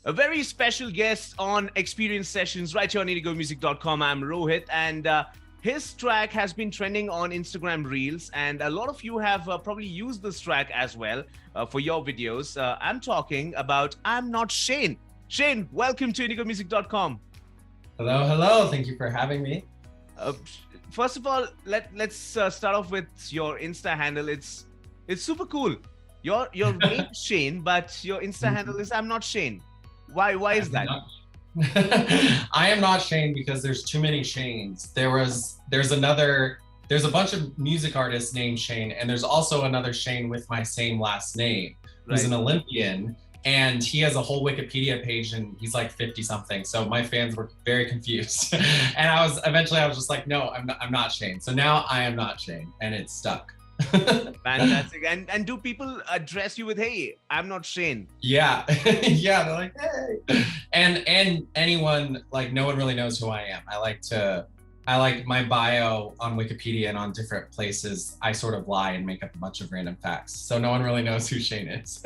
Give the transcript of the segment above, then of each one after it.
A very special guest on Xperience Sessions right here on indigomusic.com. I'm Rohit, and his track has been trending on Instagram Reels, and a lot of you have probably used this track as well for your videos. I'm talking about Iamnotshane. Shane, welcome to indigomusic.com. Hello, hello. Thank you for having me. Uh, First of all, let's start off with your Insta handle. It's super cool. Your name is Shane, but your Insta handle is Iamnotshane. Why is that? I am not Shane because there's too many Shanes. There's a bunch of music artists named Shane, and there's also another Shane with my same last name, who's an Olympian, and he has a whole Wikipedia page, and he's like 50 something. So my fans were very confused, and I was just like, no, I'm not Shane. So now I am not Shane, and it's stuck. Fantastic. And do people address you with, hey, I'm not Shane? Yeah. Yeah, they're like, hey. And anyone, like, no one really knows who I am. I like my bio on Wikipedia and on different places. I sort of lie and make up a bunch of random facts. So no one really knows who Shane is.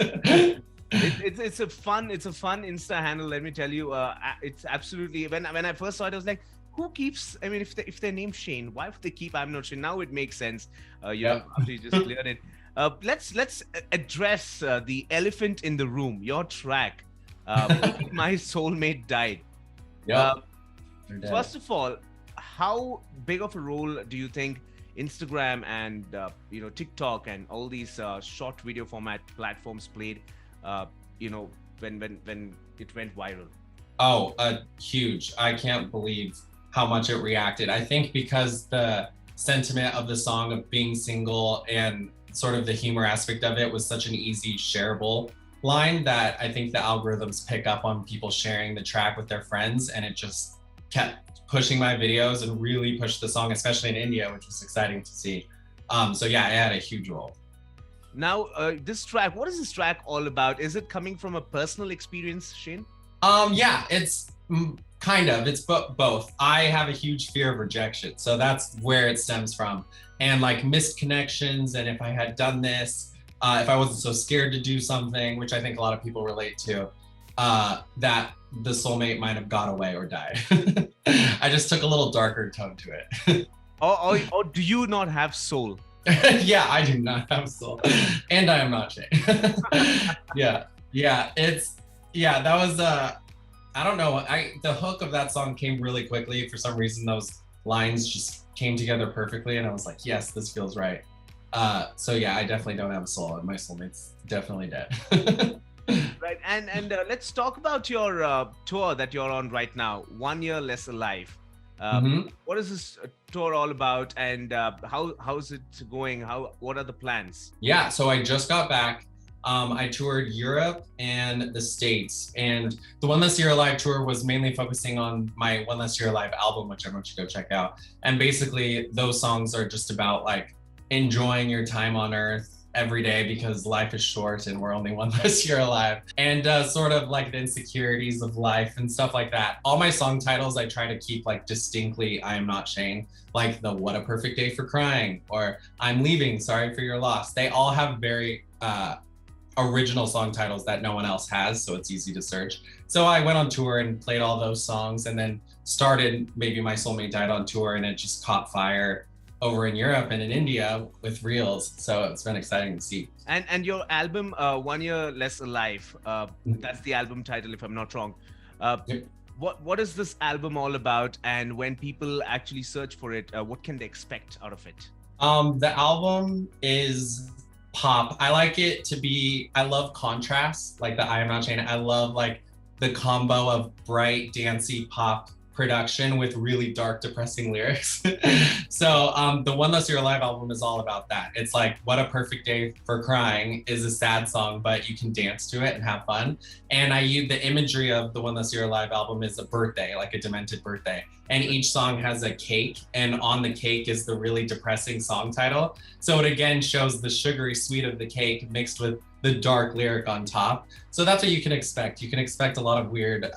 It's a fun Insta handle, let me tell you. It's absolutely, when I first saw it, I was like, who keeps, I mean, if they're named Shane, why would they keep I'm not Shane? Now it makes sense. After you just cleared it. Let's address the elephant in the room, your track, My Soulmate Died. First of all, how big of a role do you think Instagram and TikTok and all these short video format platforms played when it went viral? Oh, huge. I can't believe how much it reacted. I think because the sentiment of the song of being single and sort of the humor aspect of it was such an easy shareable line that I think the algorithms pick up on people sharing the track with their friends, and it just kept pushing my videos and really pushed the song, especially in India, which was exciting to see. So yeah, it had a huge role. Now, this track, what is this track all about? Is it coming from a personal experience, Shane? Yeah, it's kind of, it's both. I have a huge fear of rejection, so that's where it stems from. And like missed connections, and if I had done this, if I wasn't so scared to do something, which I think a lot of people relate to, that the soulmate might have got away or died. I just took a little darker tone to it. or do you not have soul? Yeah, I do not have soul, and I am not Shane. Yeah, that was I don't know. The hook of that song came really quickly. For some reason, those lines just came together perfectly, and I was like, yes, this feels right. So yeah, I definitely don't have a soul, and my soulmate's definitely dead. Right, and let's talk about your tour that you're on right now, 1 Year Less Alive. What is this tour all about, and how's it going? What are the plans? Yeah, so I just got back. I toured Europe and the States, and the One Less Year Alive tour was mainly focusing on my One Less Year Alive album, which everyone should go check out. And basically those songs are just about like enjoying your time on earth every day, because life is short and we're only one less year alive, and sort of like the insecurities of life and stuff like that. All my song titles I try to keep like distinctly I am not Shane, like the What a Perfect Day for Crying or I'm Leaving, Sorry for Your Loss. They all have very original song titles that no one else has, so it's easy to search. So I went on tour and played all those songs, and then started Maybe My Soulmate Died on tour, and it just caught fire over in Europe and in India with Reels. So it's been exciting to see. And your album, 1 Year Less Alive, that's the album title if I'm not wrong. What is this album all about, and when people actually search for it, what can they expect out of it? The album is pop. I like it to be, I love contrast, like the Iamnotshane. I love like the combo of bright, dancey pop production with really dark, depressing lyrics. So the One Less Year Alive album is all about that. It's like What a Perfect Day for Crying is a sad song, but you can dance to it and have fun. And I use the imagery of the One Less Year Alive album is a birthday, like a demented birthday. And each song has a cake, and on the cake is the really depressing song title. So it again shows the sugary sweet of the cake mixed with the dark lyric on top. So that's what you can expect. You can expect a lot of weird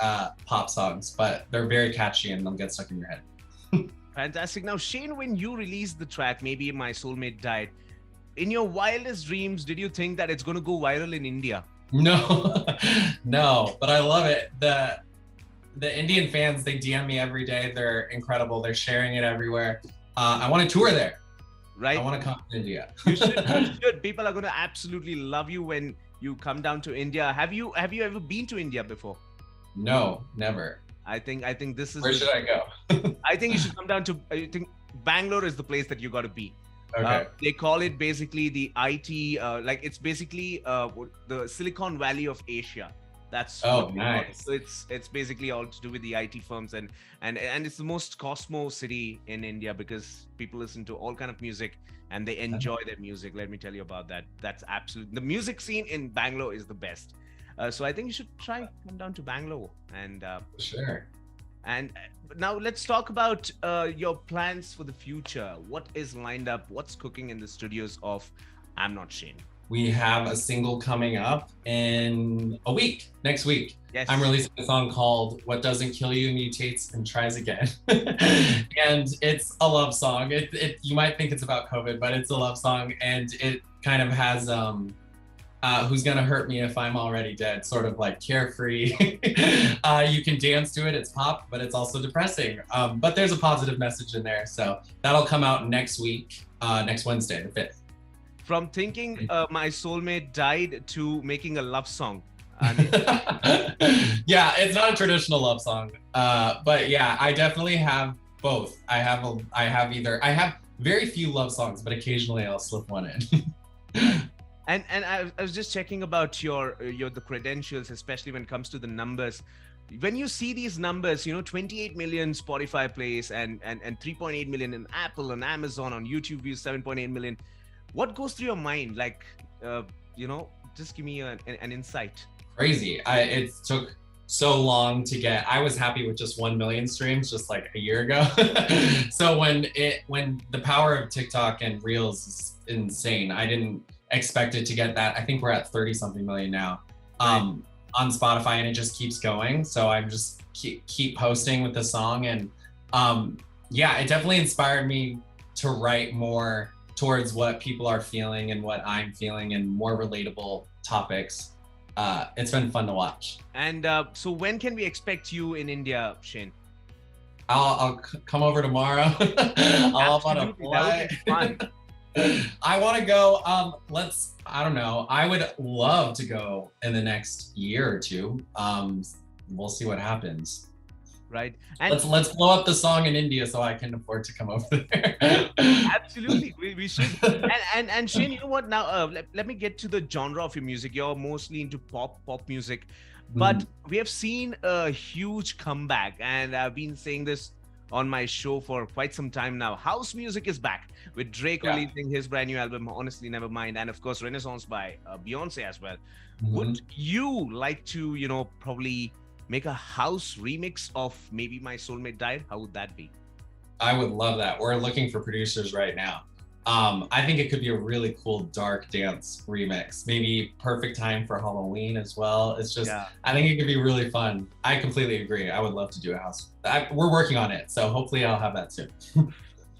pop songs, but they're very catchy and they'll get stuck in your head. Fantastic. Now, Shane, when you released the track, Maybe My Soulmate Died, in your wildest dreams, did you think that it's going to go viral in India? No, no, but I love it. The Indian fans, they DM me every day. They're incredible. They're sharing it everywhere. I want to tour there. Right? I want to come to India. You should. You should. People are going to absolutely love you when you come down to India. Have you ever been to India before? No, never. I think this is. Where should I go? I think you should come down to. I think Bangalore is the place that you got to be. Okay. They call it basically the IT, like it's basically the Silicon Valley of Asia. That's what they call it. Nice. So it's basically all to do with the IT firms, and it's the most Cosmo city in India because people listen to all kind of music and they enjoy their music. Let me tell you about that. That's absolute. The music scene in Bangalore is the best. So I think you should come down to Bangalore and Sure. and now let's talk about your plans for the future. What is lined up? What's cooking in the studios of Iamnotshane? We have a single coming up in a week, next week. Yes. I'm releasing a song called What Doesn't Kill You Mutates and Tries Again. And it's a love song. You might think it's about COVID, but it's a love song. And it kind of has Who's Gonna Hurt Me If I'm Already Dead, sort of like carefree. You can dance to it, it's pop, but it's also depressing. But there's a positive message in there. So that'll come out next week, next Wednesday, the 5th. From thinking my soulmate died to making a love song. Yeah, it's not a traditional love song. But yeah, I definitely have both. I have very few love songs, but occasionally I'll slip one in. And I was just checking about the credentials, especially when it comes to the numbers. When you see these numbers, 28 million Spotify plays and 3.8 million in Apple and Amazon, on YouTube views 7.8 million. What goes through your mind? Like, just give me an insight. Crazy. It took so long to get. I was happy with just 1 million streams just like a year ago. So when the power of TikTok and Reels is insane, I didn't expect it to get that. I think we're at 30 something million now on Spotify, and it just keeps going. So I'm just keep posting with the song, and yeah, it definitely inspired me to write more towards what people are feeling and what I'm feeling, and more relatable topics. It's been fun to watch. And so when can we expect you in India, Shane? I'll come over tomorrow. I'll hop on a flight. That would be fun. I want to go. I don't know. I would love to go in the next year or two. We'll see what happens. Right. And let's blow up the song in India so I can afford to come over there. Absolutely, we should. And Shane, you know what? Now let me get to the genre of your music. You're mostly into pop music, but we have seen a huge comeback, and I've been saying this on my show for quite some time now. House music is back with Drake releasing his brand new album, Honestly Nevermind, and of course Renaissance by Beyonce as well. Would you like to, probably make a house remix of Maybe My Soulmate Died? How would that be? I would love that. We're looking for producers right now. I think it could be a really cool dark dance remix. Maybe perfect time for Halloween as well. It's just, I think it could be really fun. I completely agree. I would love to do a house. We're working on it, so hopefully I'll have that soon.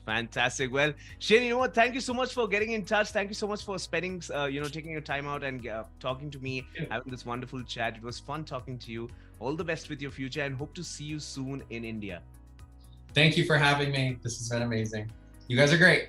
Fantastic. Well, Shane, you know what? Thank you so much for getting in touch. Thank you so much for spending, taking your time out and talking to me, having this wonderful chat. It was fun talking to you. All the best with your future, and hope to see you soon in India. Thank you for having me. This has been amazing. You guys are great.